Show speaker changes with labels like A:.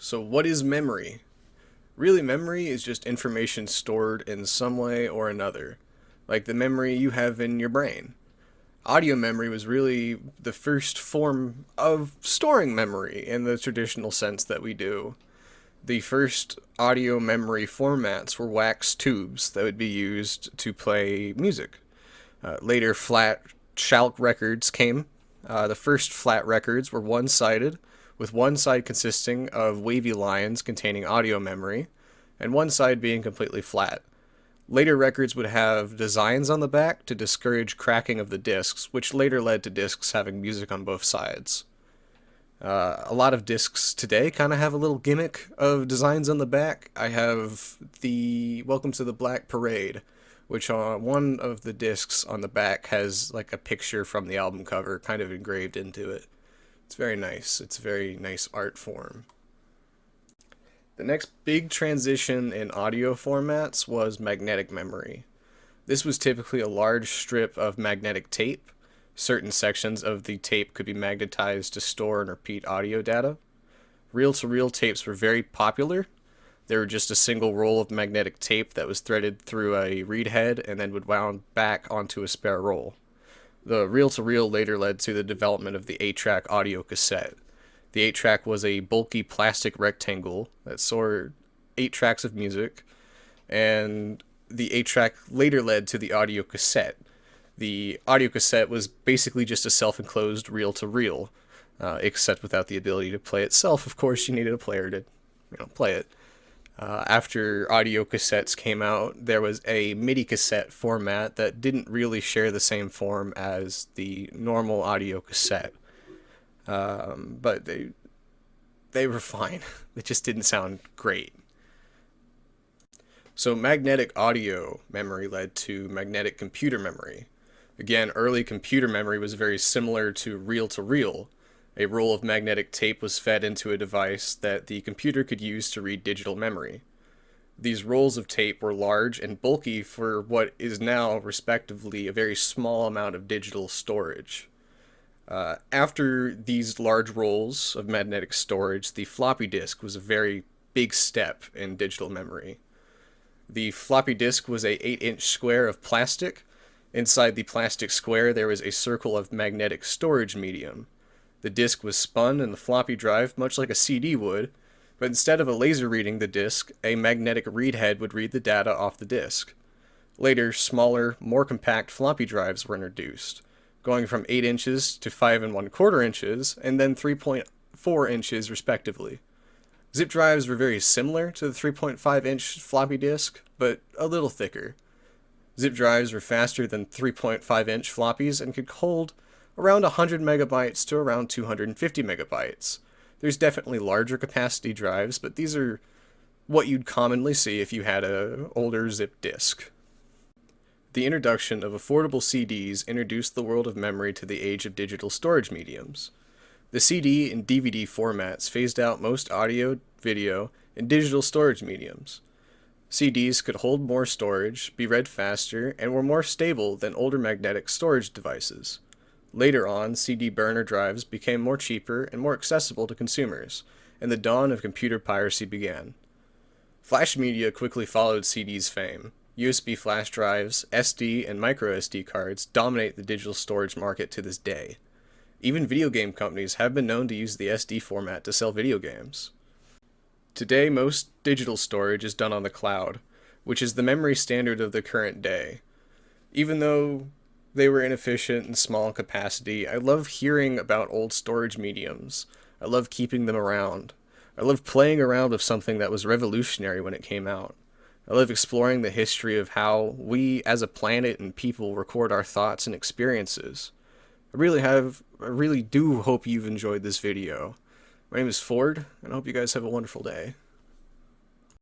A: So what is memory? Really, memory is just information stored in some way or another, like the memory you have in your brain. Audio memory was really the first form of storing memory in the traditional sense that we do. The first audio memory formats were wax tubes that would be used to play music. Later, flat shalk records came. The first flat records were one-sided, with one side consisting of wavy lines containing audio memory, and one side being completely flat. Later records would have designs on the back to discourage cracking of the discs, which later led to discs having music on both sides. A lot of discs today kind of have a little gimmick of designs on the back. I have the Welcome to the Black Parade, which on one of the discs on the back has like a picture from the album cover kind of engraved into it. It's very nice. It's a very nice art form. The next big transition in audio formats was magnetic memory. This was typically a large strip of magnetic tape. Certain sections of the tape could be magnetized to store and repeat audio data. Reel-to-reel tapes were very popular. They were just a single roll of magnetic tape that was threaded through a reed head and then would wound back onto a spare roll. The reel-to-reel later led to the development of the 8-track audio cassette. The 8-track was a bulky plastic rectangle that stored 8 tracks of music, and the 8-track later led to the audio cassette. The audio cassette was basically just a self-enclosed reel-to-reel, except without the ability to play itself. Of course, you needed a player to, play it. After audio cassettes came out, there was a MIDI cassette format that didn't really share the same form as the normal audio cassette. But they were fine. They just didn't sound great. So magnetic audio memory led to magnetic computer memory. Again, early computer memory was very similar to reel-to-reel. A roll of magnetic tape was fed into a device that the computer could use to read digital memory. These rolls of tape were large and bulky for what is now, respectively, a very small amount of digital storage. After these large rolls of magnetic storage, the floppy disk was a very big step in digital memory. The floppy disk was a 8-inch square of plastic. Inside the plastic square there was a circle of magnetic storage medium. The disk was spun in the floppy drive much like a CD would, but instead of a laser reading the disk, a magnetic read head would read the data off the disk. Later, smaller, more compact floppy drives were introduced, going from 8 inches to 5 1/4 inches, and then 3.4 inches respectively. Zip drives were very similar to the 3.5-inch floppy disk, but a little thicker. Zip drives were faster than 3.5-inch floppies and could hold around 100 megabytes to around 250 megabytes. There's definitely larger capacity drives, but these are what you'd commonly see if you had an older zip disk. The introduction of affordable CDs introduced the world of memory to the age of digital storage mediums. The CD and DVD formats phased out most audio, video, and digital storage mediums. CDs could hold more storage, be read faster, and were more stable than older magnetic storage devices. Later on, CD burner drives became more cheaper and more accessible to consumers, and the dawn of computer piracy began. Flash media quickly followed CD's fame. USB flash drives, SD, and microSD cards dominate the digital storage market to this day. Even video game companies have been known to use the SD format to sell video games. Today, most digital storage is done on the cloud, which is the memory standard of the current day. Even though they were inefficient and small in capacity, I love hearing about old storage mediums. I love keeping them around. I love playing around with something that was revolutionary when it came out. I love exploring the history of how we as a planet and people record our thoughts and experiences. I really do hope you've enjoyed this video. My name is Ford, and I hope you guys have a wonderful day.